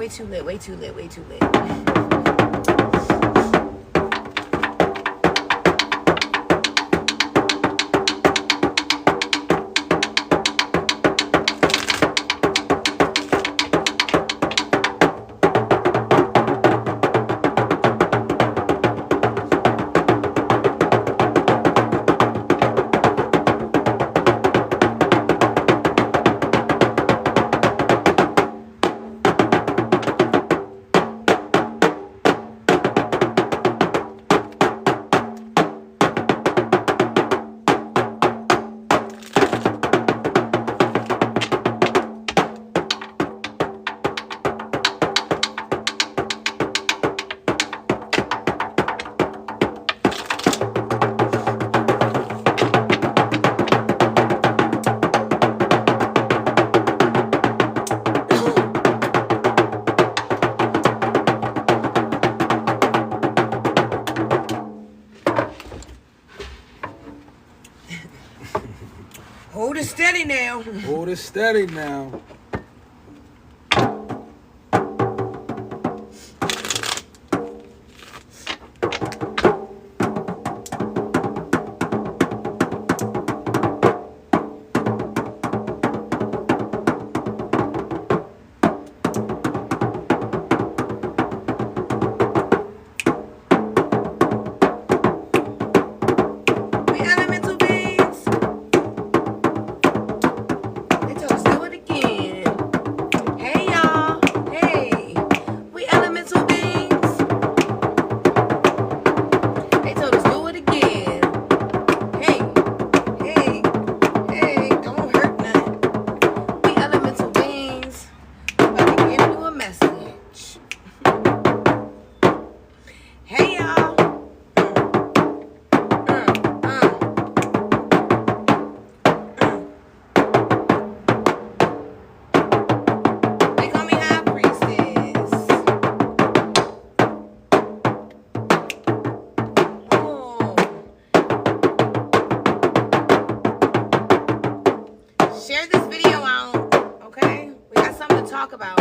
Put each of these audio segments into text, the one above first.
way too lit, way too lit, way too lit. Hold it steady now. Hold it steady now. Share this video out, okay? We got something to talk about.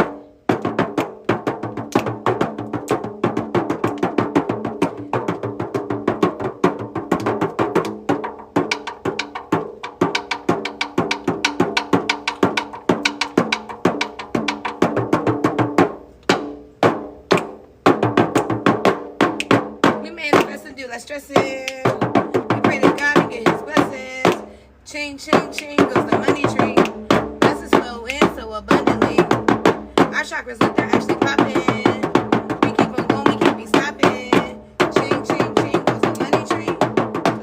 We manifest and do less stressing. We pray to God and get his blessings. Chain, chain, chain goes the money tree. Blessings flow in so abundantly. Our chakras look, they're actually popping. We keep on going, we can't be stopping. Chain, chain, chain goes the money tree.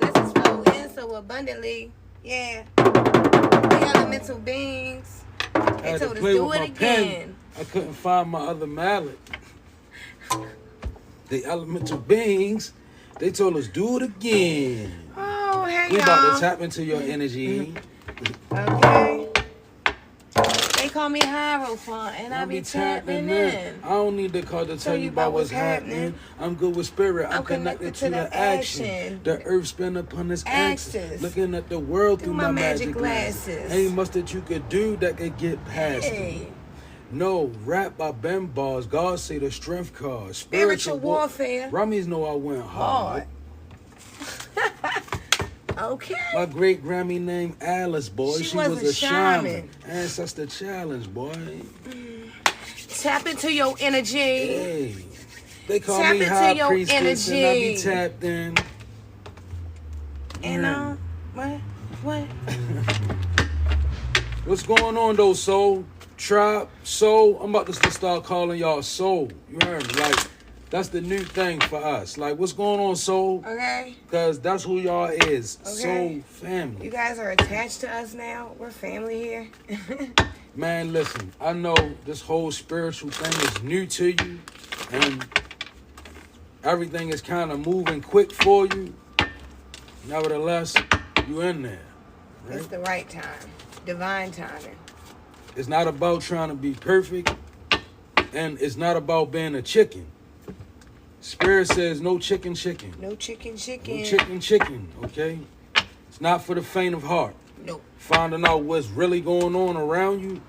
Blessings flow in so abundantly. Yeah. We elemental beings. They told us do it again. I couldn't find my other mallet. The elemental beings, they told us do it again. Oh, hey, We y'all. about to tap into your energy. Okay. They call me Hierophant, and I be tapping in. I don't need the call to tell you about what's happening. I'm good with spirit. I'm connected to the action. The earth spin upon its axis. Looking at the world through my magic glasses. Ain't much that you could do that could get past it. No, rap by Ben Bars. God say the strength card. Spiritual warfare. Rummies know I went hard. Okay. My great Grammy named Alice, boy. She was a shaman. Ancestral challenge, boy. Tap into your energy. Hey. They call Tap me into High your Priestess and I be energy. tapped in. And what? What's going on though, soul? Tribe, soul. I'm about to start calling y'all soul. You heard me? Like, that's the new thing for us. Like, what's going on, soul? Okay. Because that's who y'all is. Okay. Soul family. You guys are attached to us now. We're family here. Man, listen. I know this whole spiritual thing is new to you. And everything is kind of moving quick for you. Nevertheless, you in there. Right? It's the right time. Divine timing. It's not about trying to be perfect. And it's not about being a chicken. Spirit says no chicken. No chicken. No chicken, okay? It's not for the faint of heart. Nope. Finding out what's really going on around you,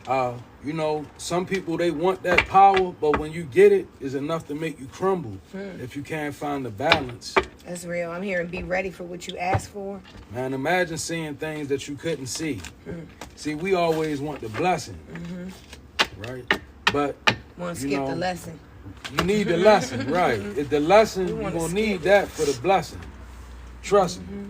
You know, some people, they want that power, but when you get it, it's enough to make you crumble if you can't find the balance. That's real. I'm here and be ready for what you asked for. Man, imagine seeing things that you couldn't see. See, we always want the blessing, right? But Want to skip the lesson. You need the lesson, right? If the lesson, you're going to need that for the blessing. Trust me.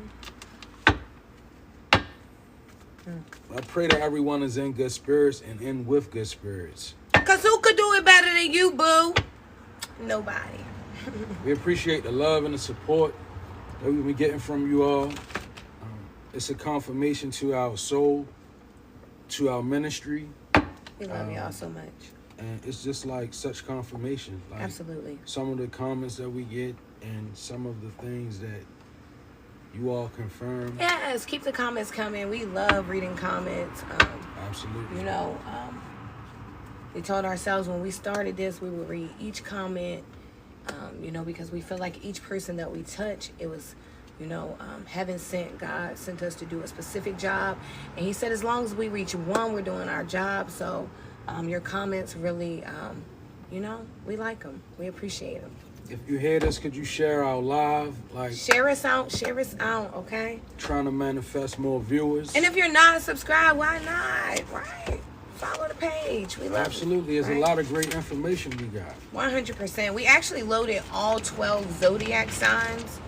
I pray that everyone is in good spirits and in with good spirits. Because who could do it better than you, boo? Nobody. We appreciate the love and the support that we've been getting from you all. It's a confirmation to our soul, to our ministry. We love y'all so much. And it's just like such confirmation. Like absolutely. Some of the comments that we get and some of the things that you all confirm. Yes, keep the comments coming. We love reading comments. Absolutely. You know, we told ourselves when we started this, we would read each comment, you know, because we feel like each person that we touch, it was, you know, heaven sent. God sent us to do a specific job. And he said as long as we reach one, we're doing our job. So your comments really, you know, we like them. We appreciate them. If you hear this, could you share our live? Like, share us out, okay? Trying to manifest more viewers. And if you're not subscribed, why not? Right? Follow the page. We love absolutely. There's a lot of great information we got. 100%. We actually loaded all 12 zodiac signs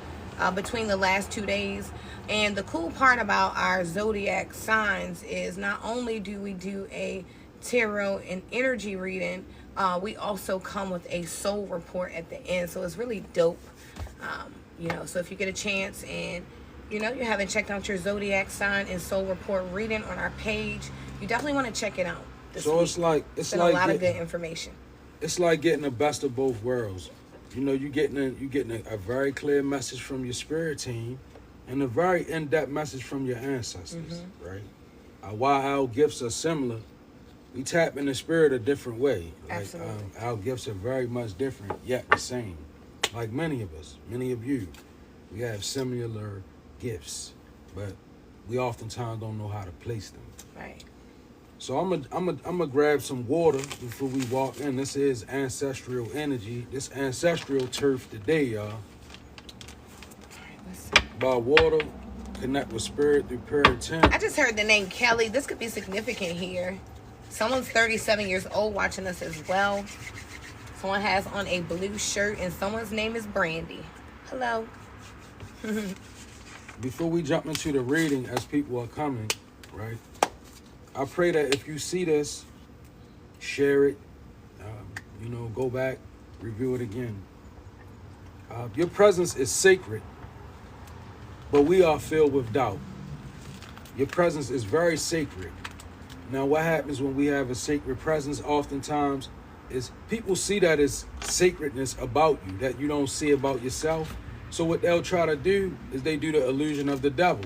between the last 2 days. And the cool part about our zodiac signs is not only do we do a tarot and energy reading, we also come with a soul report at the end. So it's really dope. You know, so if you get a chance and, you know, you haven't checked out your zodiac sign and soul report reading on our page, you definitely want to check it out. So week. it's like a lot of good information. It's like getting the best of both worlds. You know, you're getting a very clear message from your spirit team and a very in-depth message from your ancestors, right? While our gifts are similar, we tap in the spirit a different way. Like, absolutely. Our gifts are very much different, yet the same. Like many of us, many of you, we have similar gifts, but we oftentimes don't know how to place them. Right. So I'm gonna grab some water before we walk in. This is ancestral energy. This ancestral turf today, y'all. By water, connect with spirit through prayer intent. I just heard the name Kelly. This could be significant here. Someone's 37 years old watching us as well. Someone has on a blue shirt and someone's name is Brandy. Hello. Before we jump into the reading, as people are coming, right? I pray that if you see this, share it, you know, go back, review it again. Your presence is sacred, but we are filled with doubt. Your presence is very sacred. Now, what happens when we have a sacred presence oftentimes is people see that as sacredness about you, that you don't see about yourself. So what they'll try to do is they do the illusion of the devil,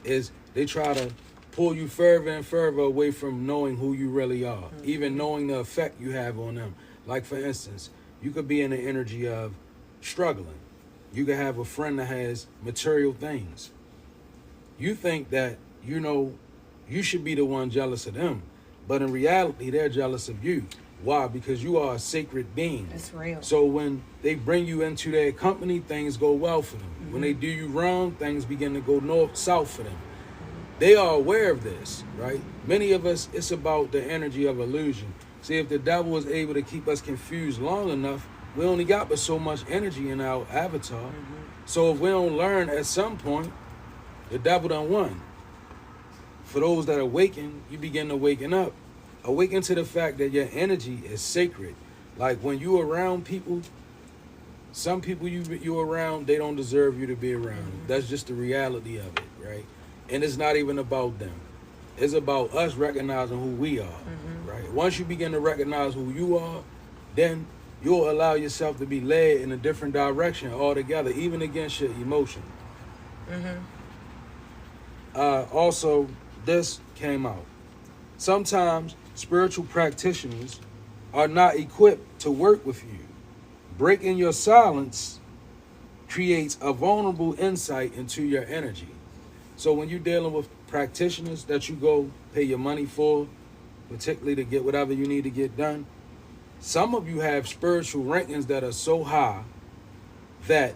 is they try to pull you further and further away from knowing who you really are, even knowing the effect you have on them. Like, for instance, you could be in the energy of struggling. You could have a friend that has material things. You think that, you know, you should be the one jealous of them, but in reality, they're jealous of you. Why? Because you are a sacred being. That's real. So when they bring you into their company, things go well for them. When they do you wrong, things begin to go north, south for them. They are aware of this, right? Many of us, it's about the energy of illusion. See, if the devil was able to keep us confused long enough, we only got but so much energy in our avatar. So if we don't learn at some point, the devil done won. For those that awaken, you begin to waken up. Awaken to the fact that your energy is sacred. Like when you around people, some people you around, they don't deserve you to be around. That's just the reality of it, right? And it's not even about them. It's about us recognizing who we are, right? Once you begin to recognize who you are, then you'll allow yourself to be led in a different direction altogether, even against your emotion. Also, this came out. Sometimes spiritual practitioners are not equipped to work with you. Breaking your silence creates a vulnerable insight into your energy. So when you're dealing with practitioners that you go pay your money for, particularly to get whatever you need to get done. Some of you have spiritual rankings that are so high that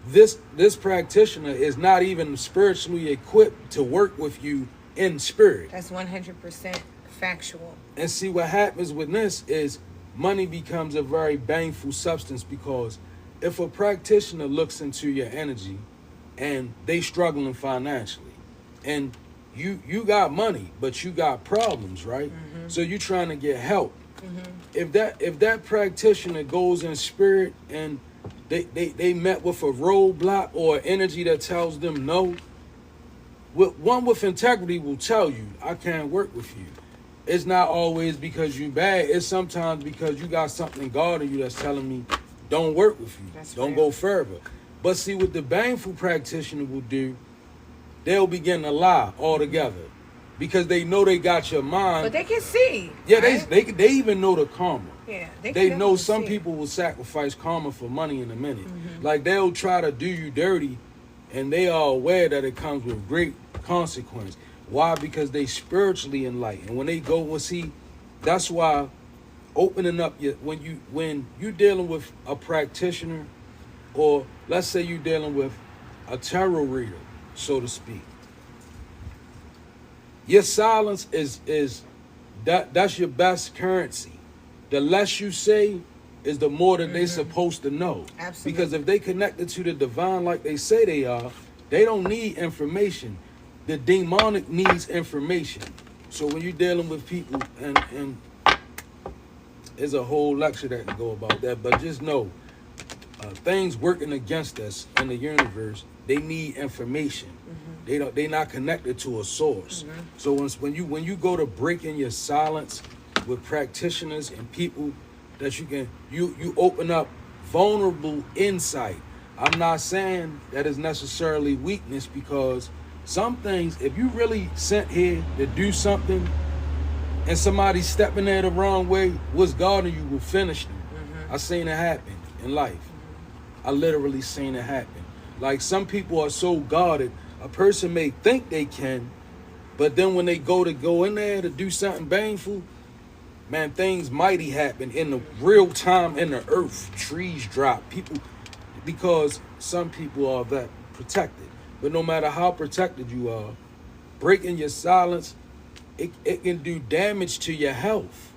this practitioner is not even spiritually equipped to work with you in spirit. That's 100% factual. And see, what happens with this is money becomes a very baneful substance, because if a practitioner looks into your energy and they struggling financially, and you got money but you got problems, right? So you're trying to get help. If that practitioner goes in spirit and they met with a roadblock or energy that tells them no, one with integrity will tell you, I can't work with you. It's not always because you bad. It's sometimes because you got something guarding you that's telling me, don't work with you. Don't go further. But see, what the baneful practitioner will do, they'll begin to lie altogether, because they know they got your mind. But they can see. Yeah, right? they even know the karma. Yeah, they know some people will sacrifice karma for money in a minute. Like, they'll try to do you dirty, and they are aware that it comes with great consequence. Why? Because they spiritually enlightened. When they go, well, see, that's why opening up your when you dealing with a practitioner, or let's say you're dealing with a tarot reader, so to speak. Your silence is that's your best currency. The less you say is the more that they're supposed to know. Absolutely. Because if they connected to the divine like they say they are, they don't need information. The demonic needs information. So when you're dealing with people, and there's a whole lecture that can go about that, but just know, things working against us in the universe, they need information. They not connected to a source. So when you go to breaking your silence with practitioners and people that you open up vulnerable insight. I'm not saying that is necessarily weakness, because some things, if you really sent here to do something and somebody's stepping there the wrong way, what's guarding you will finish them. I seen it happen in life. I literally seen it happen. Like, some people are so guarded, a person may think they can, but then when they go in there to do something baneful, man, things mighty happen in the real time in the earth. Trees drop. People, because some people are that protected. But no matter how protected you are, breaking your silence, it can do damage to your health.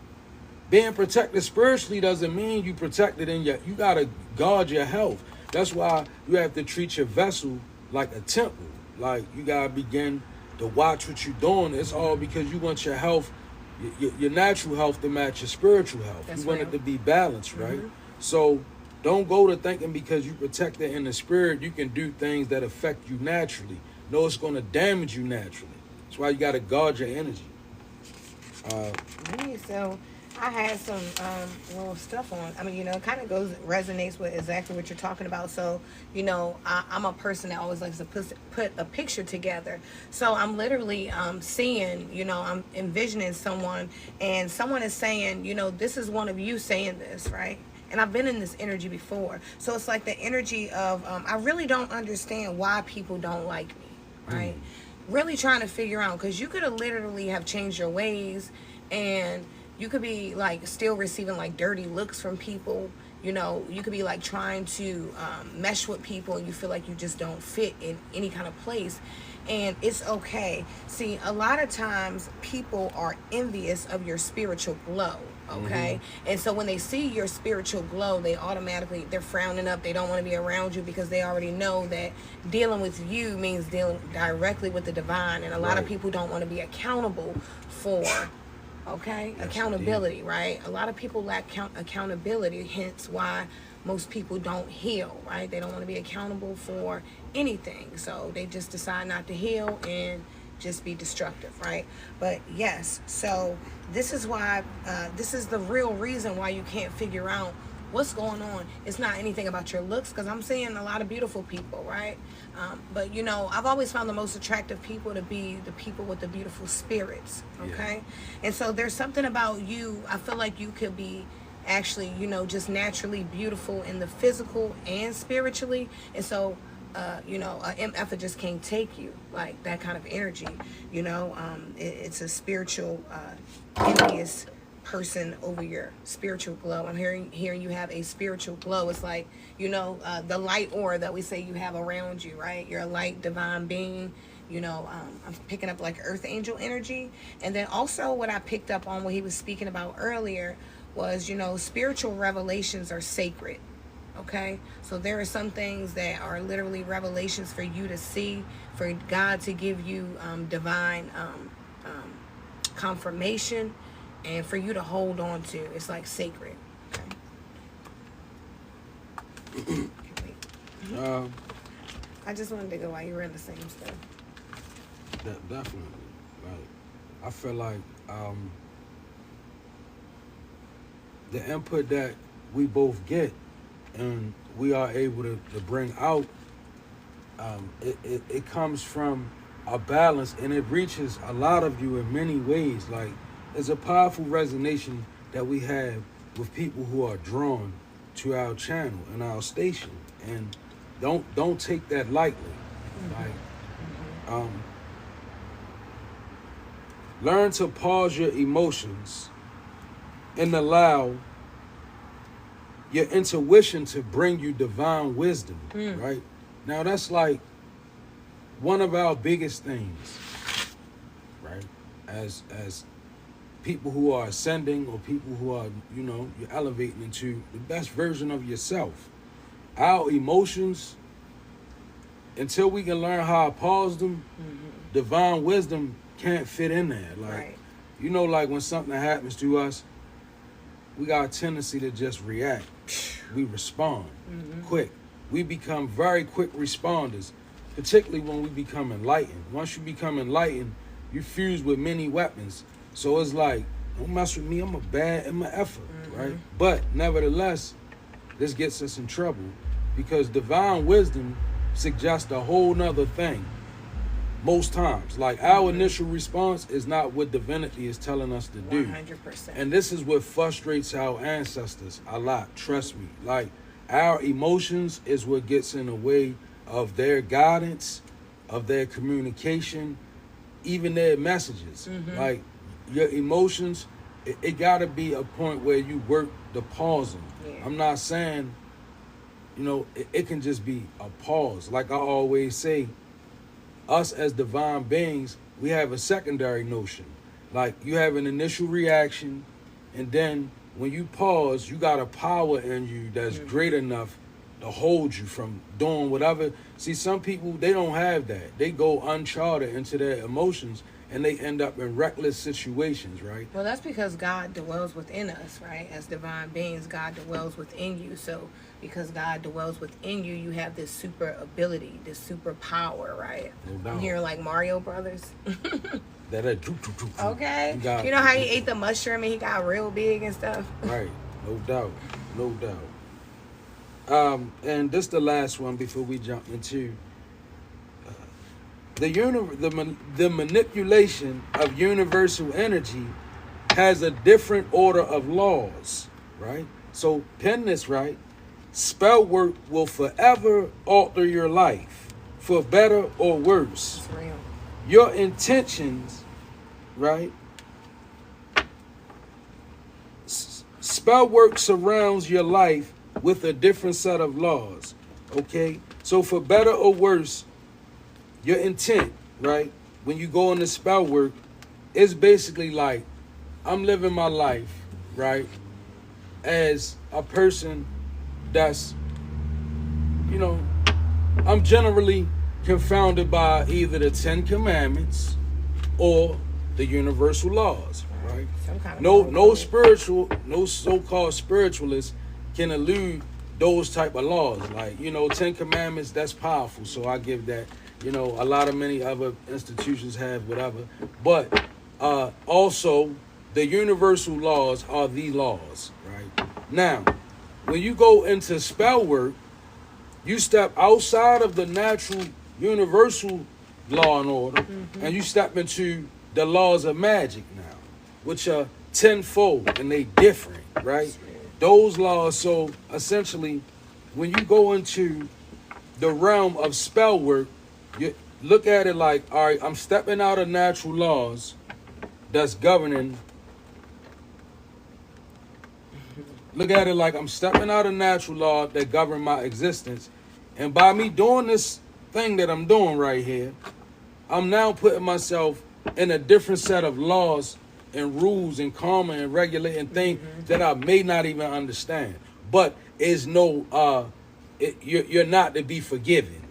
Being protected spiritually doesn't mean you protected you gotta guard your health. That's why you have to treat your vessel like a temple. Like, you gotta begin to watch what you're doing. It's all because you want your health, your natural health, to match your spiritual health. That's you want it to be balanced, right? So don't go to thinking because you protect it in the spirit, you can do things that affect you naturally. No, it's going to damage you naturally. That's why you got to guard your energy. So I had some little stuff on. I mean, it kind of resonates with exactly what you're talking about. So, I'm a person that always likes to put a picture together. So I'm literally seeing, I'm envisioning someone, and someone is saying, this is one of you saying this, right? And I've been in this energy before. So it's like the energy of, I really don't understand why people don't like me, right? Really trying to figure out, because you could have literally have changed your ways, and you could be like still receiving like dirty looks from people. You could be like trying to mesh with people, and you feel like you just don't fit in any kind of place. And it's okay. See, a lot of times people are envious of your spiritual glow. Okay. And so when they see your spiritual glow, they're frowning up. They don't want to be around you, because they already know that dealing with you means dealing directly with the divine. And a lot of people don't want to be accountable for, accountability, right? A lot of people lack accountability, hence why most people don't heal, right? They don't want to be accountable for anything. So they just decide not to heal and just be destructive, right? But yes, so this is why, this is the real reason why you can't figure out what's going on. It's not anything about your looks, because I'm seeing a lot of beautiful people, right? But I've always found the most attractive people to be the people with the beautiful spirits, okay? And so there's something about you, I feel like you could be actually, just naturally beautiful in the physical and spiritually. And so MF just can't take you, like that kind of energy. It's a spiritual, envious person over your spiritual glow. I'm hearing you have a spiritual glow. It's like, the light aura that we say you have around you, right? You're a light divine being. I'm picking up like earth angel energy. And then also what I picked up on what he was speaking about earlier was, spiritual revelations are sacred. Okay, so there are some things that are literally revelations for you to see, for God to give you divine confirmation, and for you to hold on to. It's like sacred. Okay. I just wanted to go while you were in the same stuff. Definitely. Like, I feel like the input that we both get and we are able to bring out, it comes from a balance, and it reaches a lot of you in many ways. Like, there's a powerful resonance that we have with people who are drawn to our channel and our station, and don't take that lightly. Like, learn to pause your emotions and allow your intuition to bring you divine wisdom, right? Now, that's like one of our biggest things, right? As people who are ascending, or people who are, you're elevating into the best version of yourself. Our emotions, until we can learn how to pause them, divine wisdom can't fit in there. Like, right. Like when something happens to us, we got a tendency to just react. We respond quick. We become very quick responders, particularly when we become enlightened. Once you become enlightened, you fuse with many weapons. So it's like, don't mess with me, I'm a bad MF, right? But nevertheless, this gets us in trouble because divine wisdom suggests a whole nother thing. Most times, like our initial response is not what divinity is telling us to do. 100%. And this is what frustrates our ancestors a lot. Trust me. Like, our emotions is what gets in the way of their guidance, of their communication, even their messages. Like, your emotions, it got to be a point where you work the pausing. Yeah. I'm not saying, it can just be a pause. Like I always say, us as divine beings, we have a secondary notion. Like, you have an initial reaction, and then when you pause, you got a power in you that's great enough to hold you from doing whatever. See, some people, they don't have that. They go uncharted into their emotions, and they end up in reckless situations, right? Well, that's because God dwells within us, right? As divine beings, God dwells within you. So because God dwells within you, you have this super ability, this super power, right? No doubt. I'm hearing like Mario Brothers. Okay. You know how he ate the mushroom and he got real big and stuff? Right. No doubt. No doubt. And this the last one before we jump into the manipulation of universal energy has a different order of laws, right? So pen this right. Spell work will forever alter your life, for better or worse. It's real. Your intentions, right? Spell work surrounds your life with a different set of laws, okay? So for better or worse, your intent, right? When you go into spell work, it's basically like, I'm living my life, right? As a person that's, I'm generally confounded by either the 10 Commandments or the universal laws, right? No so-called spiritualists can elude those type of laws. Like, 10 Commandments, that's powerful, so I give that. A lot of many other institutions have whatever. But also, the universal laws are the laws, right? Now, when you go into spell work, you step outside of the natural universal law and order, and you step into the laws of magic now, which are tenfold, and they different, right? Those laws, so essentially, when you go into the realm of spell work, you look at it like, all right, I'm stepping out of natural laws that's governing. Look at it like I'm stepping out of natural law that govern my existence. And by me doing this thing that I'm doing right here, I'm now putting myself in a different set of laws and rules and karma and regulating things that I may not even understand. But is no, you're not to be forgiven.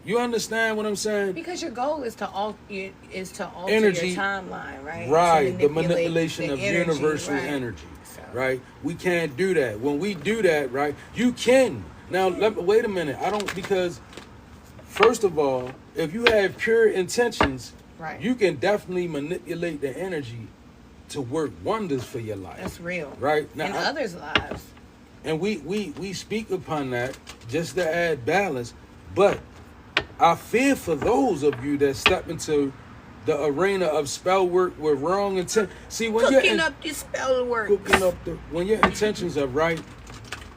You understand what I'm saying? Because your goal is to alter energy, your timeline, right? Right, the manipulation of energy, universal right. energy, So. right? We can't do that. When we do that, right, you can. Now, wait a minute. I don't, because first of all, if you have pure intentions, right. you can definitely manipulate the energy to work wonders for your life. That's real. Right? Now, and others' lives. And we speak upon that just to add balance, but I fear for those of you that step into the arena of spell work with wrong intent. See, when cooking up your spell work. When your intentions are right,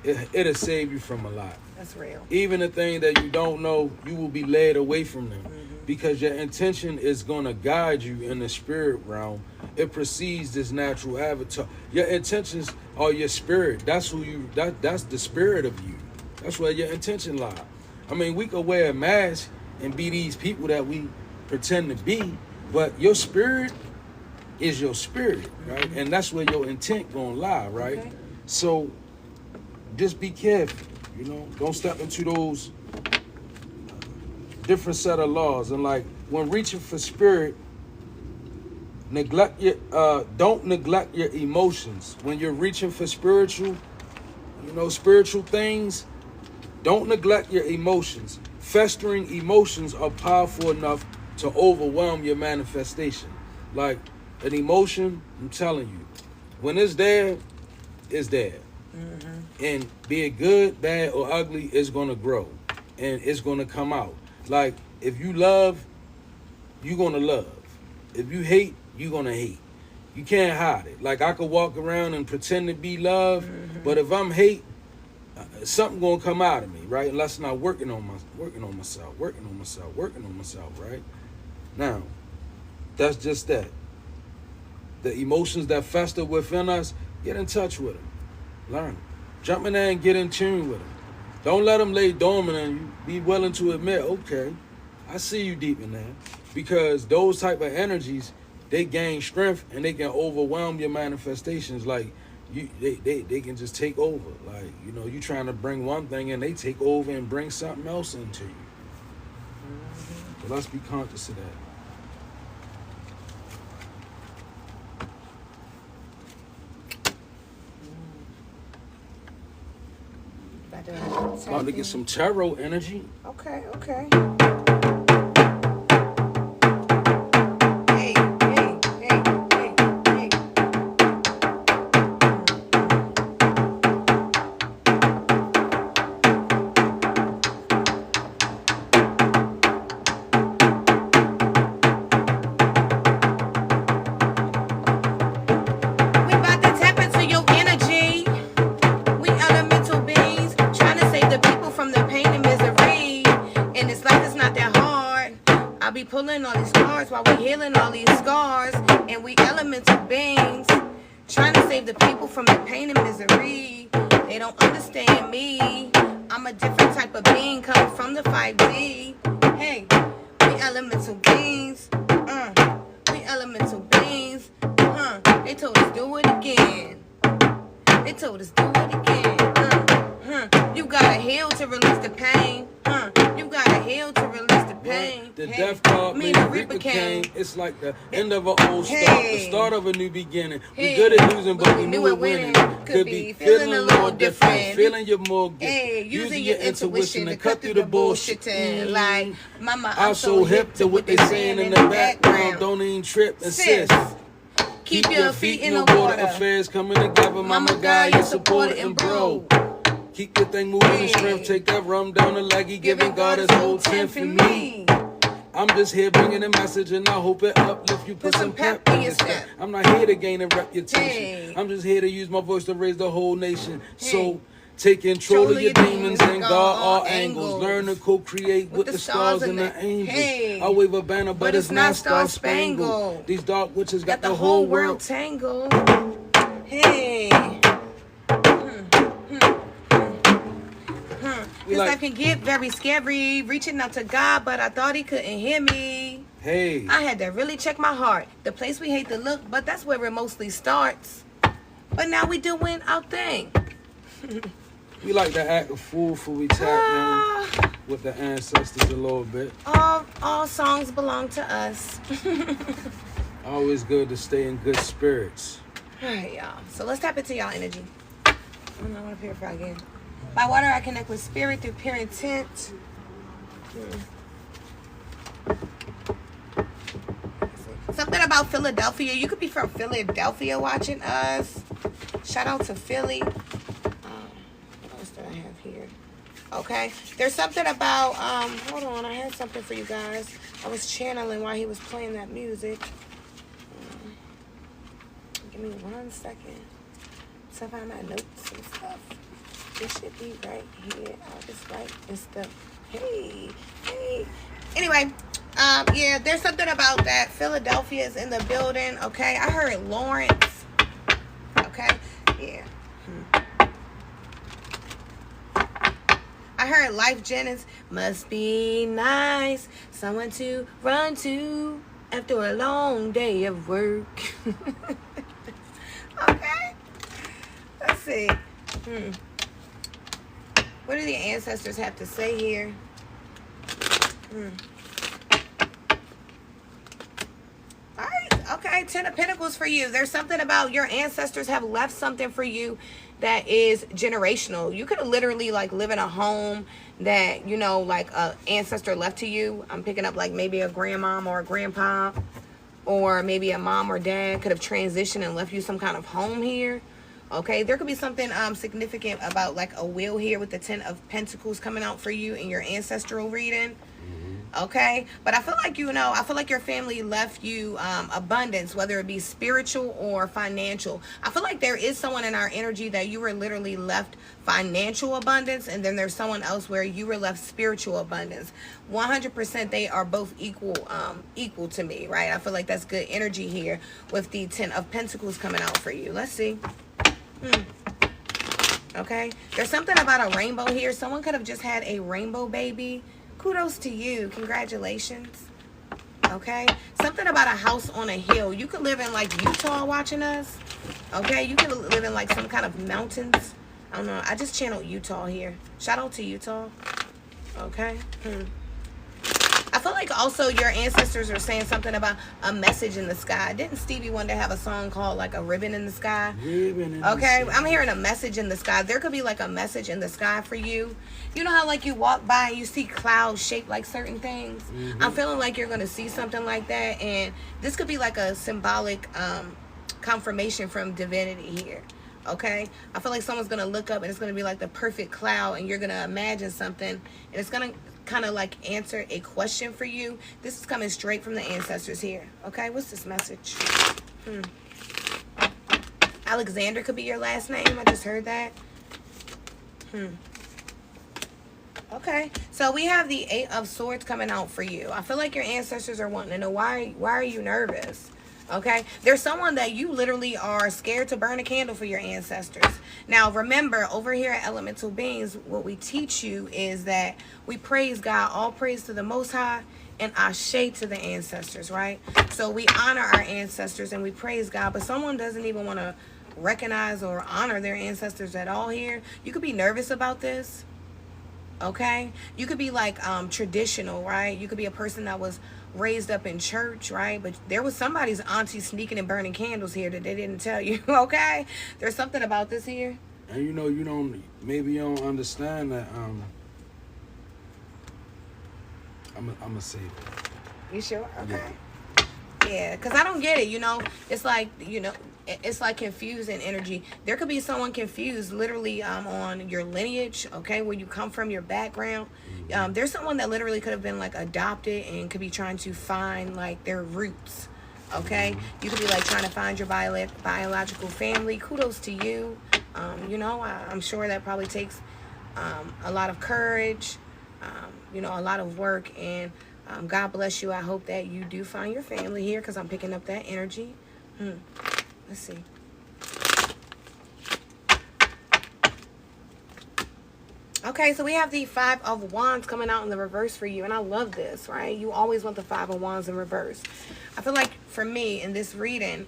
it'll save you from a lot. That's real. Even the thing that you don't know, you will be led away from them because your intention is going to guide you in the spirit realm. It precedes this natural avatar. Your intentions are your spirit. That's who you. That's the spirit of you. That's where your intention lies. I mean, we could wear a mask and be these people that we pretend to be, but your spirit is your spirit, right? And that's where your intent gonna lie, right? Okay. So just be careful, you know. Don't step into those different set of laws. And like when reaching for spirit, don't neglect your emotions. When you're reaching for spiritual things, don't neglect your emotions. Festering emotions are powerful enough to overwhelm your manifestation. Like an emotion, I'm telling you, when it's there, it's there. And be it good, bad, or ugly, it's going to grow. And it's going to come out. Like, if you love, you're going to love. If you hate, you're going to hate. You can't hide it. Like, I could walk around and pretend to be love, but if I'm hate, something gonna come out of me, right? Unless I'm not working on myself, right? Now, that's just that. The emotions that fester within us, get in touch with them. Learn them. Jump in there and get in tune with them. Don't let them lay dormant on you. Be willing to admit, okay, I see you deep in there. Because those type of energies, they gain strength and they can overwhelm your manifestations. Like, they can just take over. Like, you know, you trying to bring one thing and they take over and bring something else into you. So let's be conscious of that. About to get some tarot energy. Okay. Pulling all these cards while we're healing all these scars, and we elemental beings trying to save the people from the pain and misery. They don't understand me. I'm a different type of being coming from the 5D. Hey, we elemental beings. We elemental beings. They told us do it again. You gotta heal to release the pain. You gotta heal to release the pain. The death card means the reaper came. It's like the end of an old start, the start of a new beginning. We good at losing, but we knew it winning. Could be feeling a little different, feeling your more gift, using your intuition to cut through the bullshit. Like, mama, I'm so hip to what they saying in the background. Don't even trip, insist. Keep your feet in the water. Affairs coming together. Mama, God, you support it and bro. Keep your thing moving and strength. Take that rum down the leggy, giving God his whole 10 for me. I'm just here bringing a message and I hope it uplift you. Put some pep in your step. I'm not here to gain a reputation. I'm just here to use my voice to raise the whole nation. So Take control of your demons and guard all angles. Learn to co-create with the stars and the angels. Hey, I wave a banner, but it's not star-spangled. These dark witches got the whole world tangled. Hey. This life can get very scary. Reaching out to God, but I thought he couldn't hear me. Hey. I had to really check my heart. The place we hate to look, but that's where it mostly starts. But now we doing our thing. We like to act a fool before we tap in with the ancestors a little bit. All songs belong to us. Always good to stay in good spirits. All right, y'all. So let's tap into y'all energy. I want to purify again. By water, I connect with spirit through pure intent. Something about Philadelphia. You could be from Philadelphia watching us. Shout out to Philly. What else do I have here? Okay. There's something about, hold on. I had something for you guys. I was channeling while he was playing that music. Give me 1 second. So find my notes and stuff. It should be right here. I'll just write this stuff. Hey. Anyway, yeah, there's something about that. Philadelphia is in the building. Okay, I heard Lawrence. Okay, yeah. I heard Life Jennings. Must be nice. Someone to run to after a long day of work. Okay. Let's see. What do the ancestors have to say here? All right. Okay. 10 of Pentacles for you. There's something about your ancestors have left something for you that is generational. You could literally like live in a home that, you know, like a ancestor left to you. I'm picking up like maybe a grandmom or a grandpa, or maybe a mom or dad could have transitioned and left you some kind of home here. Okay, there could be something significant about like a will here with the 10 of Pentacles coming out for you in your ancestral reading. Okay, but I feel like, you know, I feel like your family left you abundance, whether it be spiritual or financial. I feel like there is someone in our energy that you were literally left financial abundance, and then there's someone else where you were left spiritual abundance. 100% they are both equal to me, right? I feel like that's good energy here with the 10 of Pentacles coming out for you. Let's see. Okay, there's something about a rainbow here. Someone could have just had a rainbow baby. Kudos to you. Congratulations. Okay, something about a house on a hill. You could live in like Utah watching us. Okay, you could live in like some kind of mountains. I don't know, I just channeled Utah here. Shout out to Utah. Okay. I feel like also your ancestors are saying something about a message in the sky. Didn't Stevie Wonder have a song called like A Ribbon in the Sky? Okay, I'm hearing a message in the sky. There could be like a message in the sky for you. You know how like you walk by and you see clouds shaped like certain things? I'm feeling like you're going to see something like that. And this could be like a symbolic confirmation from divinity here. Okay, I feel like someone's going to look up and it's going to be like the perfect cloud, and you're going to imagine something, and it's going to kind of like answer a question for you. This is coming straight from the ancestors here. Okay, what's this message? Alexander could be your last name. I just heard that. Okay, so we have the 8 of Swords coming out for you. I feel like your ancestors are wanting to know why are you nervous? Okay, there's someone that you literally are scared to burn a candle for your ancestors. Now remember, over here at Elemental Beings, what we teach you is that we praise God, all praise to the Most High, and ashe to the ancestors, right? So we honor our ancestors and we praise God, but someone doesn't even want to recognize or honor their ancestors at all here. You could be nervous about this. Okay, you could be like traditional, right? You could be a person that was raised up in church, right? But there was somebody's auntie sneaking and burning candles here that they didn't tell you. Okay, there's something about this here. And you know, maybe you don't understand that. I'm gonna say it. You sure? Okay. Yeah, because I don't get it. You know, it's like, you know, it's like confusing energy. There could be someone confused literally on your lineage, okay, where you come from, your background. There's someone that literally could have been like adopted and could be trying to find like their roots, okay? You could be like trying to find your biological family. Kudos to you, You know, I'm sure that probably takes a lot of courage, you know, a lot of work. And God bless you. I hope that you do find your family here, because I'm picking up that energy. Let's see. Okay, so we have the Five of Wands coming out in the reverse for you. And I love this, right? You always want the Five of Wands in reverse. I feel like for me in this reading,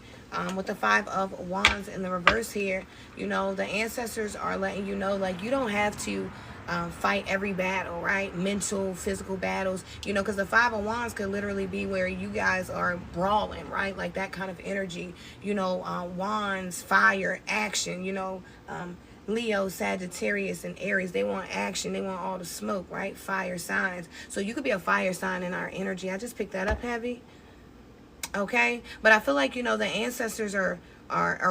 with the Five of Wands in the reverse here, you know, the ancestors are letting you know, like, you don't have to fight every battle, right? Mental, physical battles, you know, because the Five of Wands could literally be where you guys are brawling, right? Like that kind of energy, you know, wands, fire, action, you know, Leo, Sagittarius, and Aries, they want action. They want all the smoke, right? Fire signs. So you could be a fire sign in our energy. I just picked that up heavy. Okay? But I feel like, you know, the ancestors are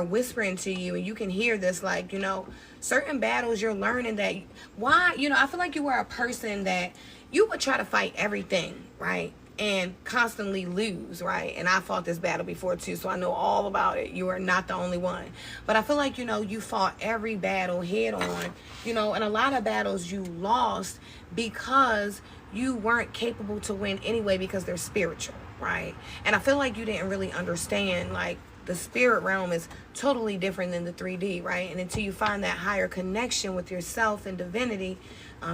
whispering to you, and you can hear this, like, you know, certain battles you're learning that, why, you know, I feel like you were a person that you would try to fight everything, right? And constantly lose, right? And I fought this battle before too, so I know all about it. You are not the only one. But I feel like, you know, you fought every battle head on, you know, and a lot of battles you lost because you weren't capable to win anyway, because they're spiritual, right? And I feel like you didn't really understand, like, the spirit realm is totally different than the 3D, right? And until you find that higher connection with yourself and divinity,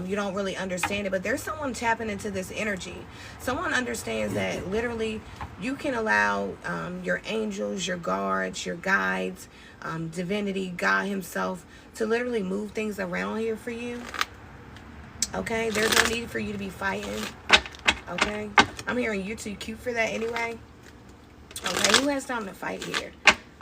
you don't really understand it. But there's someone tapping into this energy. Someone understands that literally you can allow your angels, your guards, your guides, divinity, God himself, to literally move things around here for you. Okay? There's no need for you to be fighting. Okay? I'm hearing you're too cute for that anyway. Okay, who has time to fight here?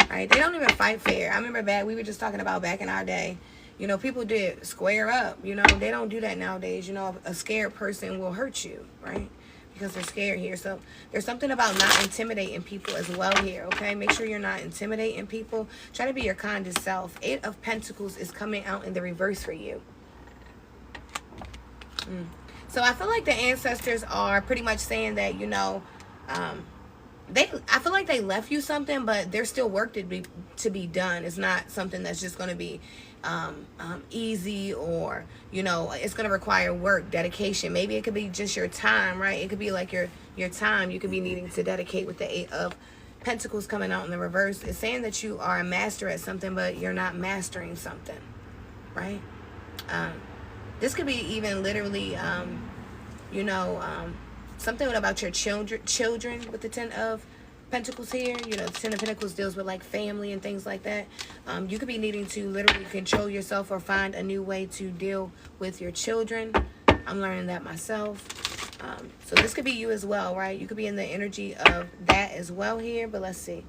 Right? They don't even fight fair. I remember we were just talking about back in our day, you know, people did square up. You know, they don't do that nowadays. You know, a scared person will hurt you, right? Because they're scared here. So there's something about not intimidating people as well here, okay? Make sure you're not intimidating people. Try to be your kindest self. 8 of Pentacles is coming out in the reverse for you. So I feel like the ancestors are pretty much saying that, you know, I feel like they left you something, but there's still work to be done. It's not something that's just going to be easy, or, you know, it's going to require work, dedication. Maybe it could be just your time, right? It could be like your time you could be needing to dedicate with the 8 of Pentacles coming out in the reverse. It's saying that you are a master at something, but you're not mastering something, right? This could be even literally, you know, something about your children with the 10 of Pentacles here. You know, the 10 of Pentacles deals with like family and things like that. You could be needing to literally control yourself or find a new way to deal with your children. I'm learning that myself. So this could be you as well, right? You could be in the energy of that as well here, but let's see.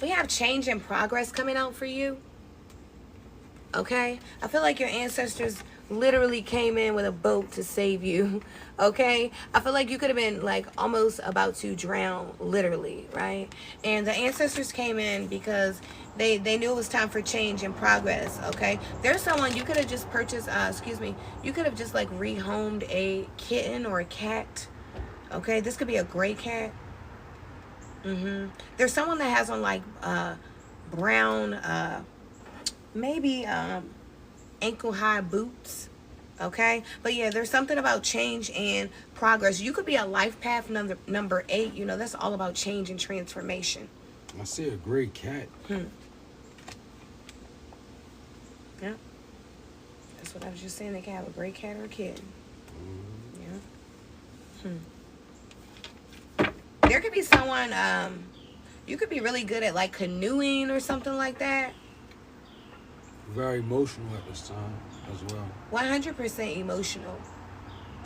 We have change and progress coming out for you. Okay? I feel like your ancestors literally came in with a boat to save you. Okay? I feel like you could have been like almost about to drown, literally, right? And the ancestors came in because they knew it was time for change and progress. Okay? There's someone, you could have just purchased, you could have just like rehomed a kitten or a cat. Okay? This could be a gray cat. There's someone that has on like brown, maybe ankle high boots. Okay, but yeah, there's something about change and progress. You could be a life path number 8. You know, that's all about change and transformation. I see a gray cat. Yeah, that's what I was just saying. They can have a gray cat or a kitten. Yeah. There could be someone, you could be really good at like canoeing or something like that. Very emotional at this time as well. 100% emotional.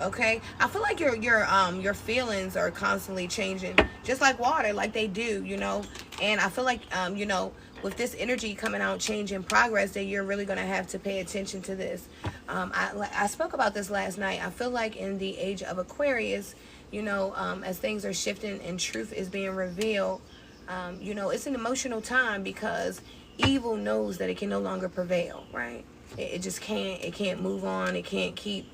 Okay, I feel like your feelings are constantly changing, just like water, like they do, you know. And I feel like you know, with this energy coming out, change and progress, that you're really gonna have to pay attention to this. I spoke about this last night. I feel like in the age of Aquarius, you know, as things are shifting and truth is being revealed, you know, it's an emotional time because evil knows that it can no longer prevail, right? It just can't. It can't move on. It can't keep,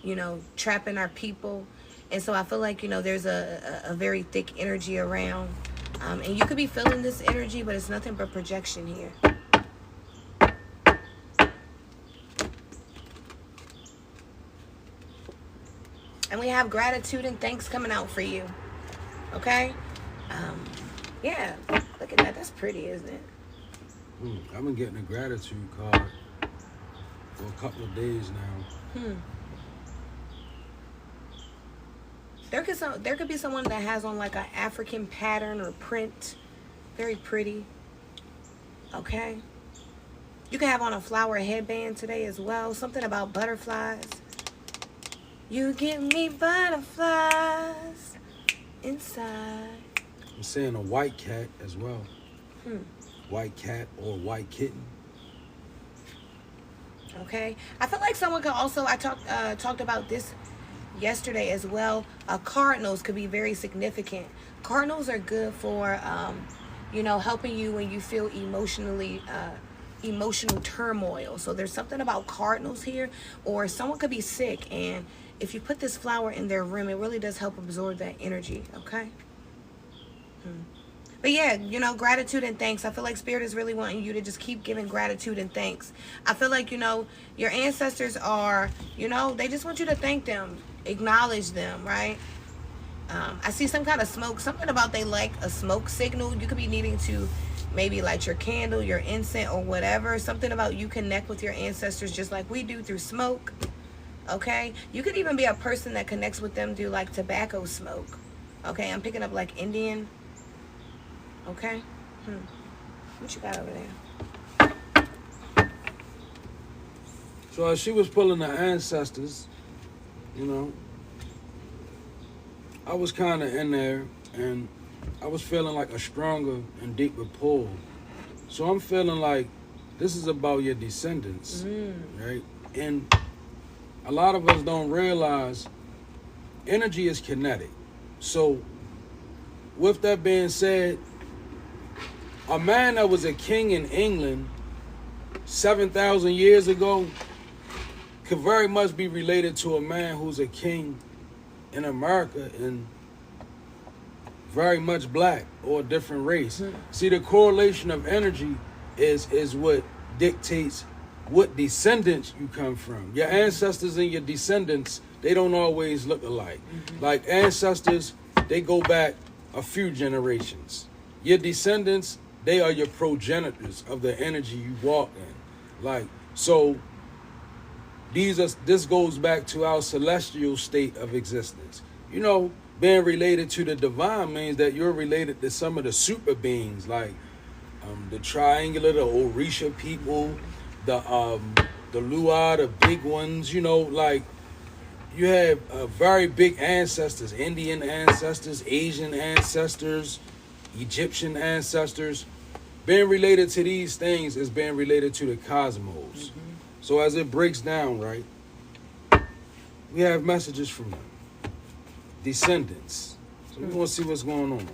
you know, trapping our people. And so I feel like, you know, there's a very thick energy around. And you could be feeling this energy, but it's nothing but projection here. And we have gratitude and thanks coming out for you. Okay? Yeah. Look at that. That's pretty, isn't it? I've been getting a gratitude card for a couple of days now. There could be someone that has on like an African pattern or print. Very pretty. Okay? You can have on a flower headband today as well. Something about butterflies. You give me butterflies inside. I'm saying a white cat as well. White cat or white kitten. Okay. I feel like someone could also, I talked about this yesterday as well. Cardinals could be very significant. Cardinals are good for, helping you when you feel emotional turmoil. So there's something about cardinals here, or someone could be sick, and if you put this flower in their room, it really does help absorb that energy. Okay. But yeah, gratitude and thanks. I feel like Spirit is really wanting you to just keep giving gratitude and thanks. I feel like, your ancestors are, they just want you to thank them, acknowledge them, right? I see some kind of smoke, something about they like a smoke signal. You could be needing to maybe light your candle, your incense, or whatever. Something about you connect with your ancestors just like we do through smoke. Okay? You could even be a person that connects with them through like tobacco smoke. Okay? I'm picking up like Indian. Okay? What you got over there? So as she was pulling the ancestors, I was kind of in there, and I was feeling like a stronger and deeper pull. So I'm feeling like this is about your descendants, right? And a lot of us don't realize energy is kinetic. So with that being said, a man that was a king in England 7,000 years ago could very much be related to a man who's a king in America and very much black or a different race. See, the correlation of energy is what dictates what descendants you come from. Your ancestors and your descendants, they don't always look alike. Like ancestors, they go back a few generations. Your descendants, they are your progenitors of the energy you walk in. Like, so this goes back to our celestial state of existence. Being related to the divine means that you're related to some of the super beings, like the triangular, the Orisha people, the Lua, the big ones. Like you have very big ancestors, Indian ancestors, Asian ancestors, Egyptian ancestors. Being related to these things is being related to the cosmos. So as it breaks down, right, we have messages from them. Descendants. So we want to see what's going on.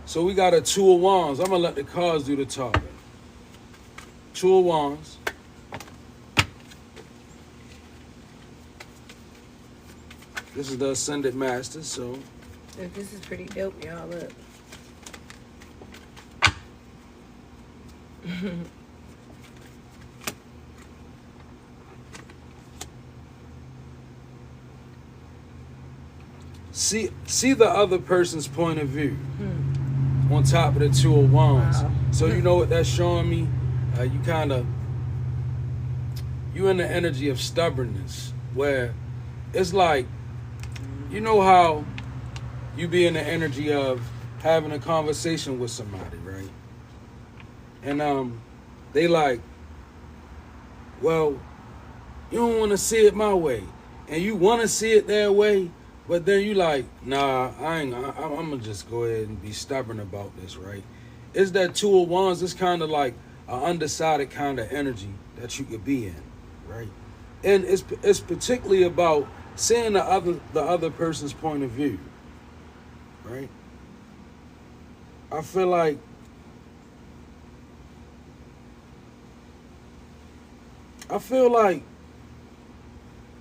So we got a Two of Wands. I'm going to let the cards do the talking. Two of Wands. This is the Ascended Master, so. This is pretty dope, y'all. Look. See the other person's point of view on top of the Two of Wands. Wow. So you know what that's showing me? You in the energy of stubbornness, where it's like, you know how you be in the energy of having a conversation with somebody, right? And they like, well, you don't want to see it my way, and you want to see it their way, but then you like, nah, I'm gonna just go ahead and be stubborn about this, right? It's that Two of Wands. It's kind of like an undecided kind of energy that you could be in, right? And it's particularly about seeing the other person's point of view, right? I feel like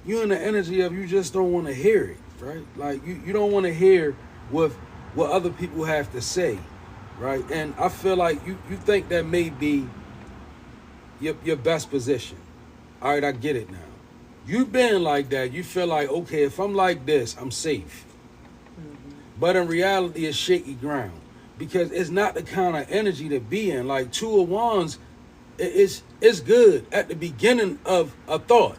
you're in the energy of you just don't want to hear it, right? Like you don't want to hear what other people have to say, right? And I feel like you think that may be your best position. All right, I get it now. You've been like that. You feel like, okay, if I'm like this, I'm safe. Mm-hmm. But in reality, it's shaky ground because it's not the kind of energy to be in. Like Two of Wands, it's good at the beginning of a thought.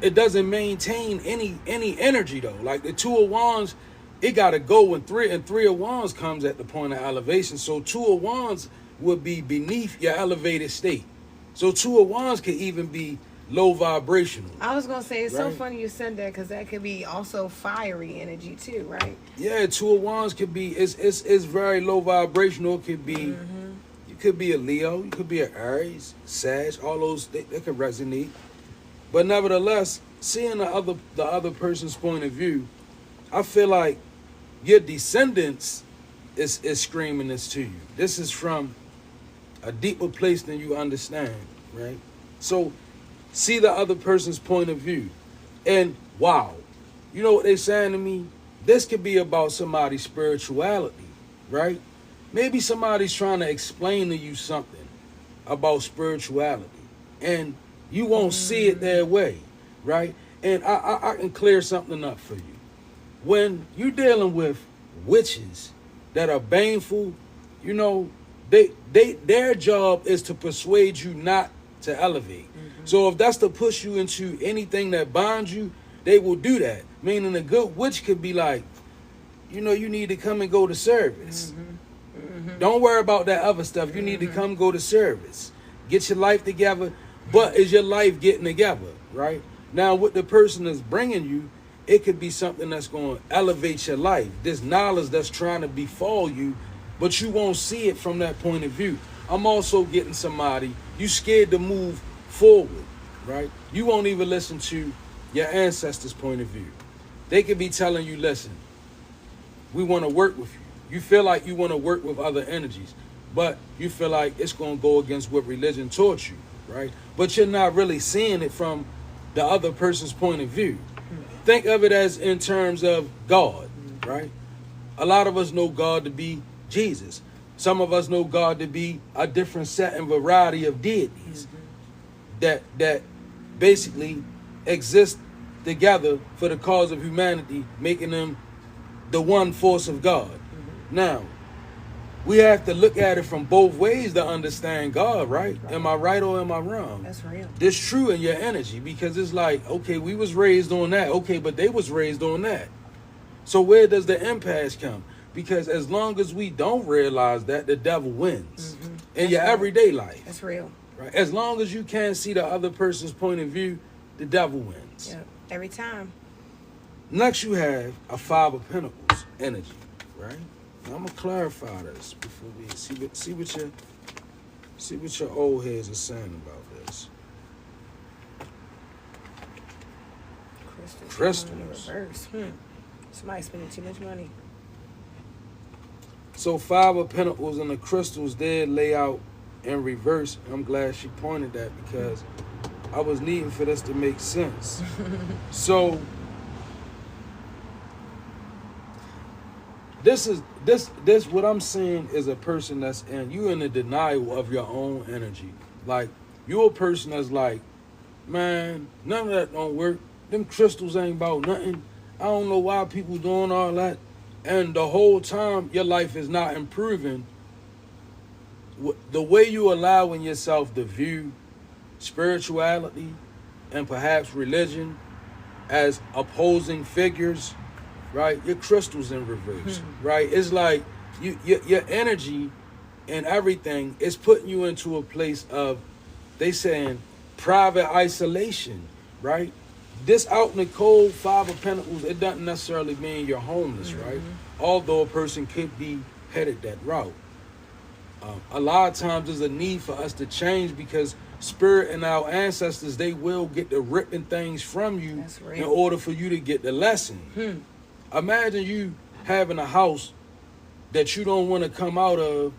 It doesn't maintain any energy though. Like the Two of Wands, it gotta go when Three of Wands comes at the point of elevation. So Two of Wands would be beneath your elevated state. So Two of Wands could even be low vibrational. I was gonna say it's right? So funny you said that because that could be also fiery energy too, right? Yeah, Two of Wands could be it's very low vibrational. It could be you could be a Leo, you could be an Aries, Sag, all those they could resonate. But nevertheless, seeing the other person's point of view, I feel like your descendants is screaming this to you. This is from a deeper place than you understand, right? So see the other person's point of view. And wow, you know what they're saying to me? This could be about somebody's spirituality, right? Maybe somebody's trying to explain to you something about spirituality. And you won't see it their way, right? And I can clear something up for you. When you're dealing with witches that are baneful, you know, their job is to persuade you not to elevate. Mm-hmm. So if that's to push you into anything that binds you, they will do that. Meaning a good witch could be like, you know, you need to come and go to service. Mm-hmm. Mm-hmm. Don't worry about that other stuff. You need to come go to service. Get your life together. But is your life getting together, right? Now, what the person is bringing you, it could be something that's going to elevate your life. This knowledge that's trying to befall you, but you won't see it from that point of view. I'm also getting somebody, you scared to move forward, right? You won't even listen to your ancestors' point of view. They could be telling you, listen, we want to work with you. You feel like you want to work with other energies, but you feel like it's going to go against what religion taught you. Right? But you're not really seeing it from the other person's point of view. Think of it as in terms of God, right? A lot of us know God to be Jesus. Some of us know God to be a different set and variety of deities that basically exist together for the cause of humanity, making them the one force of God. Now, we have to look at it from both ways to understand God, right? Am I right or am I wrong? That's real. This true in your energy because it's like, okay, we was raised on that. Okay, but they was raised on that. So where does the impasse come? Because as long as we don't realize that, the devil wins in your everyday life. That's real. Right? As long as you can't see the other person's point of view, the devil wins. Yeah, every time. Next, you have a Five of Pentacles energy, right? I'm gonna clarify this before we see what your old heads are saying about this. Crystals. Reverse. Somebody's spending too much money. So Five of Pentacles and the crystals did lay out in reverse. I'm glad she pointed that because I was needing for this to make sense. So this what I'm seeing is a person that's you in the denial of your own energy. Like you're a person that's like, man, none of that don't work. Them crystals ain't about nothing. I don't know why people doing all that. And the whole time your life is not improving. The way you allowing yourself to view spirituality and perhaps religion as opposing figures, right? Your crystals in reverse, right? It's like your energy and everything is putting you into a place of, they saying, private isolation, right? This out in the cold, Five of Pentacles, it doesn't necessarily mean you're homeless, right? Although a person could be headed that route. A lot of times there's a need for us to change because spirit and our ancestors, they will get to ripping things from you in order for you to get the lesson. Imagine you having a house that you don't want to come out of,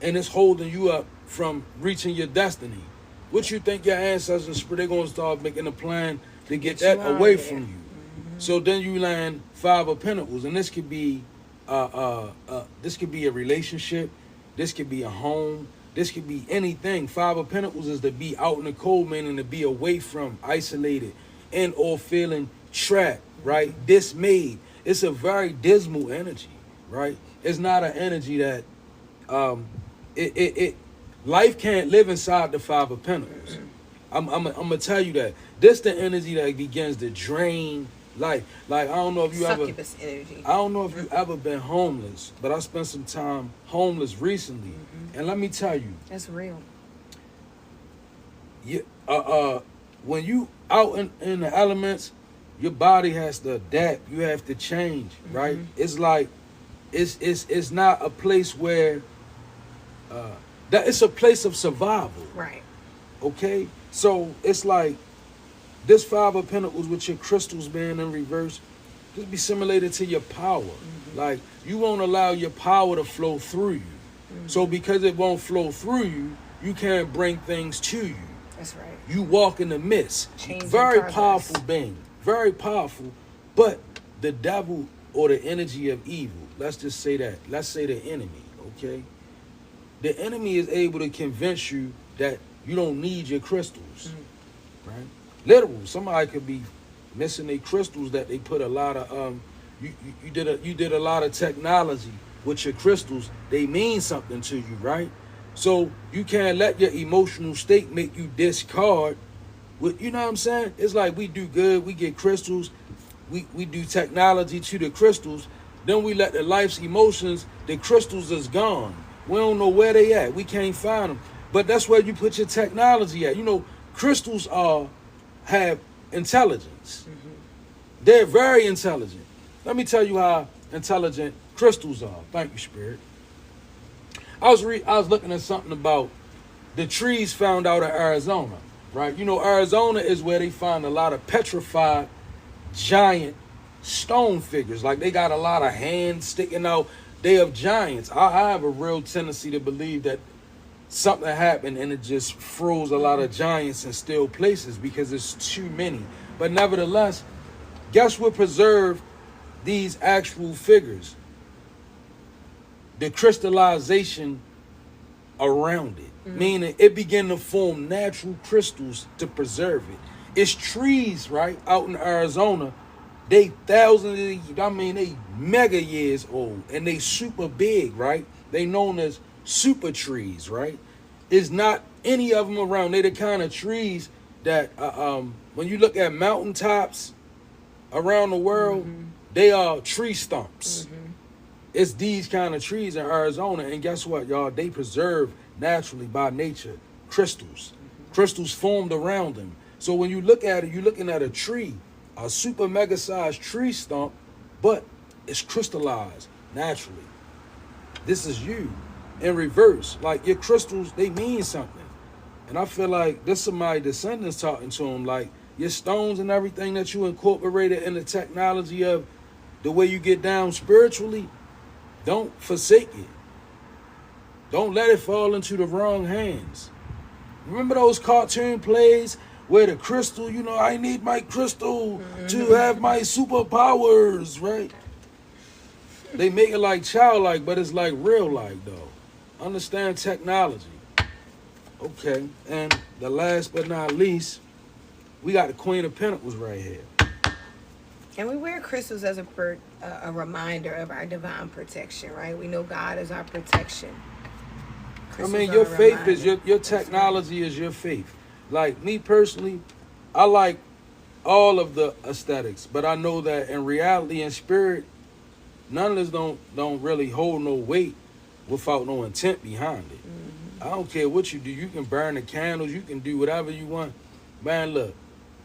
and it's holding you up from reaching your destiny. What you think your ancestors, they're going to start making a plan to get that away from you. So then you land Five of Pentacles, and this could be a relationship, this could be a home, this could be anything. Five of Pentacles is to be out in the cold, meaning to be away from, isolated, and or feeling trapped, right? Dismayed. It's a very dismal energy, right? It's not an energy that life can't live inside the Five of Pentacles. I'm gonna tell you that. This the energy that begins to drain life. Like, I don't know if you ever been homeless, but I spent some time homeless recently, and let me tell you, that's real. When you out in the elements, your body has to adapt. You have to change, right? It's like it's not a place where that it's a place of survival, right? Okay, so it's like this Five of Pentacles with your crystals being in reverse, just be simulated to your power. Like, you won't allow your power to flow through you. So because it won't flow through you, you can't bring things to you. That's right. You walk in the mist. Very powerful being. Very powerful. But the devil or the energy of evil, let's just say that. Let's say the enemy, okay? The enemy is able to convince you that you don't need your crystals, right? Literal. Somebody could be missing their crystals that they put a lot of you did a lot of technology with your crystals. They mean something to you, right? So you can't let your emotional state make you discard with, you know what I'm saying? It's like we do good, we get crystals, we do technology to the crystals, then we let the life's emotions, the crystals is gone. We don't know where they at. We can't find them. But that's where you put your technology at. You know, crystals have intelligence. They're very intelligent. Let me tell you how intelligent crystals are. Thank you, Spirit. I was looking at something about the trees found out in Arizona, right? You know, Arizona is where they find a lot of petrified giant stone figures. Like, they got a lot of hands sticking out. They have giants. I have a real tendency to believe that something happened and it just froze a lot of giants in still places because it's too many. But nevertheless, guess what preserved these actual figures? The crystallization around it. Meaning it began to form natural crystals to preserve it. It's trees, right, out in Arizona. They they mega years old, and they super big, right? They known as super trees, right? It's not any of them around. They're the kind of trees that when you look at mountaintops around the world, they are tree stumps. It's these kind of trees in Arizona, and guess what, y'all? They preserve naturally by nature crystals. Crystals formed around them. So when you look at it, you're looking at a tree, a super mega sized tree stump, but it's crystallized naturally. This is you in reverse. Like, your crystals, they mean something. And I feel like this somebody descendants talking to them, like your stones and everything that you incorporated in the technology of the way you get down spiritually, don't forsake it. Don't let it fall into the wrong hands. Remember those cartoon plays where the crystal, you know, I need my crystal to have my superpowers, right? They make it like childlike, but it's like real like though. Understand technology. Okay, and the last but not least, we got the Queen of Pentacles right here. And we wear crystals as a reminder of our divine protection, right? We know God is our protection. Crystals, I mean, your faith is your technology is your faith. Like me personally, I like all of the aesthetics, but I know that in reality and spirit, none of this don't really hold no weight without no intent behind it. I don't care what you do. You can burn the candles. You can do whatever you want. Man, look.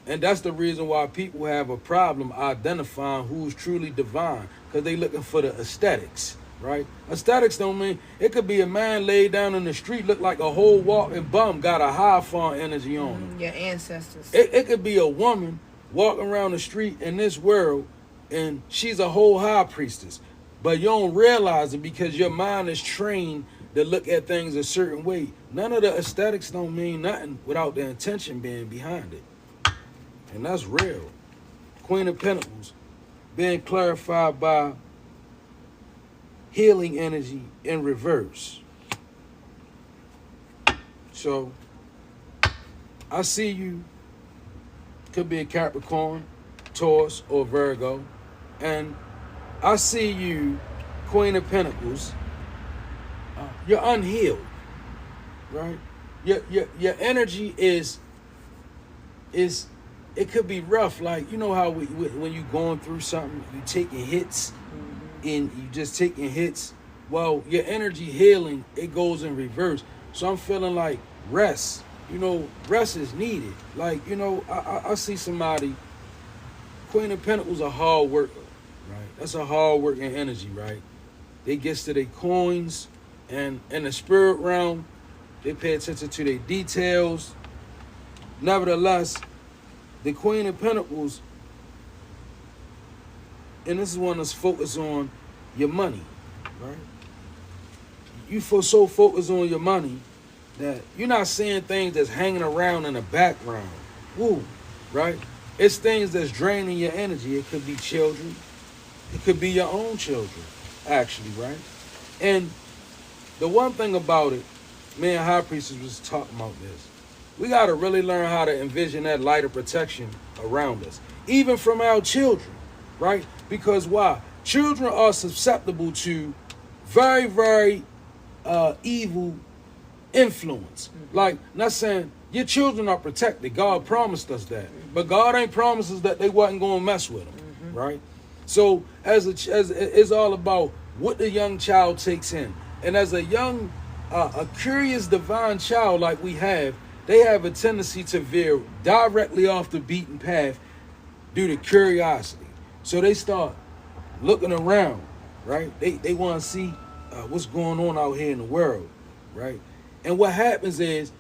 And that's the reason why people have a problem identifying who's truly divine, because they looking for the aesthetics. right? Aesthetics don't mean, it could be a man laid down in the street, look like a whole walking bum, got a high fun energy on him. Your ancestors. It could be a woman walking around the street in this world, and she's a whole high priestess, but you don't realize it because your mind is trained to look at things a certain way. None of the aesthetics don't mean nothing without the intention being behind it, and that's real. Queen of Pentacles being clarified by healing energy in reverse. So I see you, could be a Capricorn, Taurus, or Virgo, and I see you, Queen of Pentacles, you're unhealed, right? Your energy is it could be rough, like, you know how when you going through something, you taking hits, and you just taking hits. Well, your energy healing, it goes in reverse. So I'm feeling like rest. You know, rest is needed. Like, you know, I see somebody, Queen of Pentacles, a hard worker, right? That's a hard working energy, right? They gets to their coins, and in the spirit realm, they pay attention to their details. Nevertheless, the Queen of Pentacles, and this is one that's focused on your money, right? You feel so focused on your money that you're not seeing things that's hanging around in the background. Woo, right? It's things that's draining your energy. It could be children. It could be your own children, actually, right? And the one thing about it, me and High Priestess was talking about this. We got to really learn how to envision that light of protection around us, even from our children, right? Because why? Children are susceptible to very, very evil influence. Like, not saying your children are protected. God promised us that. But God ain't promised us that they wasn't going to mess with them, right? So as it's all about what the young child takes in. And as a young, a curious divine child like we have, they have a tendency to veer directly off the beaten path due to curiosity. So they start looking around, right? They want to see what's going on out here in the world, right? And what happens is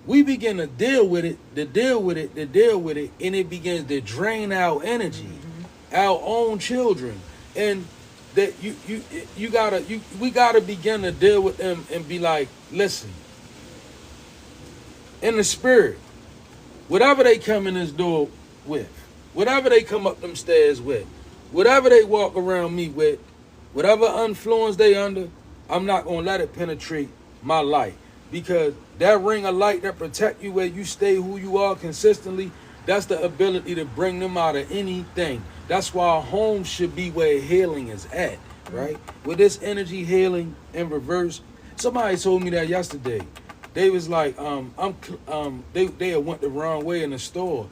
we begin to deal with it, and it begins to drain our energy, our own children. And that we gotta begin to deal with them and be like, listen, in the spirit, whatever they come in this door with, whatever they come up them stairs with, whatever they walk around me with, whatever influence they under, I'm not gonna let it penetrate my light. Because that ring of light that protect you where you stay who you are consistently, that's the ability to bring them out of anything. That's why home should be where healing is at, right? With this energy healing in reverse. Somebody told me that yesterday. They was like, they had went the wrong way in the store.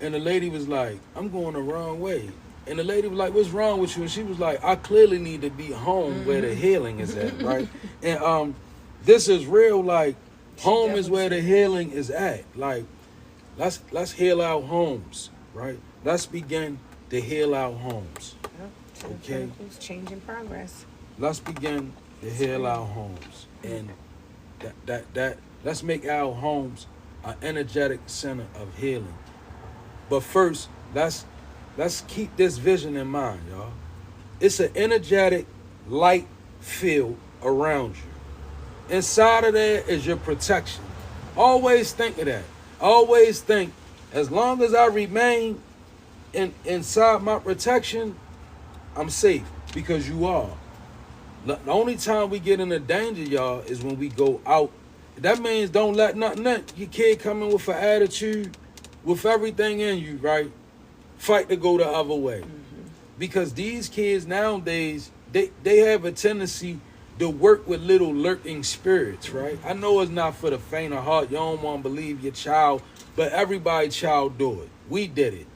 And the lady was like, I'm going the wrong way. And the lady was like, what's wrong with you? And she was like, I clearly need to be home where the healing is at, right? And this is real, like, home is where the healing is at. Like, let's heal our homes, right? Let's begin to heal our homes. Okay? Change in progress. Let's begin to heal our homes. And that let's make our homes an energetic center of healing. But first, let's keep this vision in mind, y'all. It's an energetic light field around you. Inside of there is your protection. Always think of that. Always think, as long as I remain inside my protection, I'm safe, because you are. The only time we get into danger, y'all, is when we go out. That means don't let nothing in. Your kid come in with an attitude, with everything in you, right? Fight to go the other way. Because these kids nowadays, they have a tendency to work with little lurking spirits, right? I know it's not for the faint of heart. You don't want to believe your child, but everybody's child do it. We did it.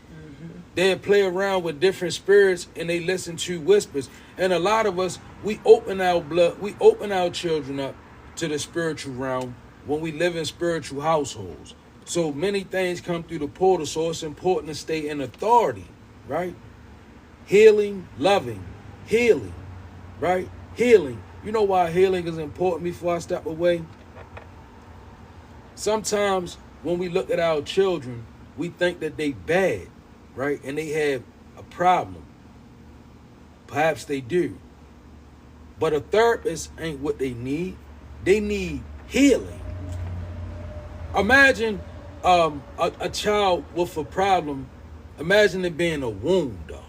They play around with different spirits and they listen to whispers. And a lot of us, we open our children up to the spiritual realm when we live in spiritual households. So many things come through the portal, so it's important to stay in authority, right? Healing, loving, healing, right? healing. You know why healing is important before I step away? Sometimes when we look at our children, we think that they bad, right? And they have a problem. Perhaps they do. But a therapist ain't what they need. They need healing. Imagine a child with a problem. Imagine it being a wound, though.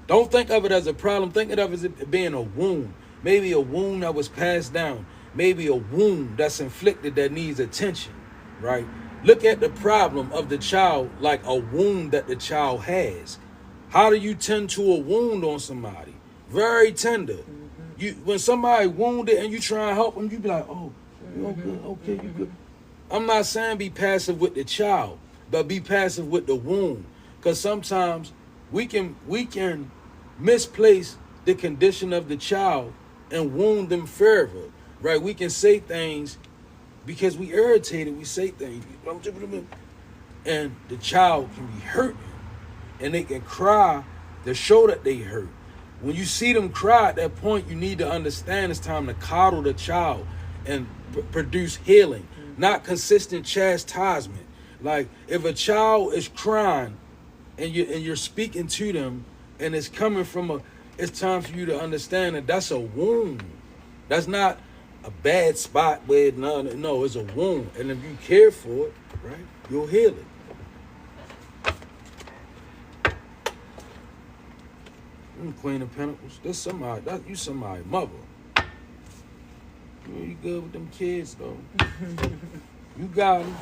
Don't think of it as a problem. Think of it as it being a wound. Maybe a wound that was passed down. Maybe a wound that's inflicted that needs attention, right? Look at the problem of the child like a wound that the child has. How do you tend to a wound on somebody? Very tender. When somebody wounded and you try and help them, you be like, oh, you good? Okay, you good. I'm not saying be passive with the child, but be passive with the wound. Because sometimes we can misplace the condition of the child and wound them further, right? We can say things because we irritated. We say things, and the child can be hurting, and they can cry to show that they hurt. When you see them cry at that point, you need to understand it's time to coddle the child and produce healing, not consistent chastisement. Like if a child is crying and you're speaking to them and it's coming from it's time for you to understand that that's a wound. That's not a bad spot where no, it's a wound. And if you care for it, right, you'll heal it. Queen of Pentacles. That's somebody. You somebody's mother. You good with them kids though. You got them.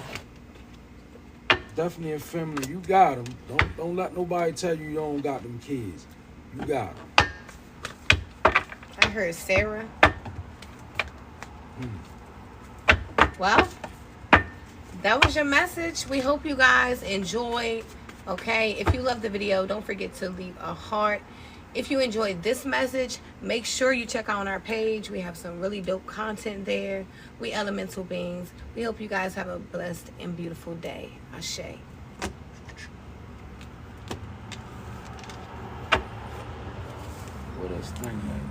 Definitely a family. You got them. Don't let nobody tell you don't got them kids. You got them. I heard Sarah. Well, that was your message. We hope you guys enjoyed. Okay, if you love the video, don't forget to leave a heart. If you enjoyed this message, make sure you check out our page. We have some really dope content there. We elemental beings. We hope you guys have a blessed and beautiful day. Ashe. What else thing like?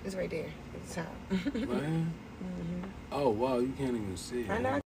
It's right there at the top. Man. Oh wow, you can't even see it. I know.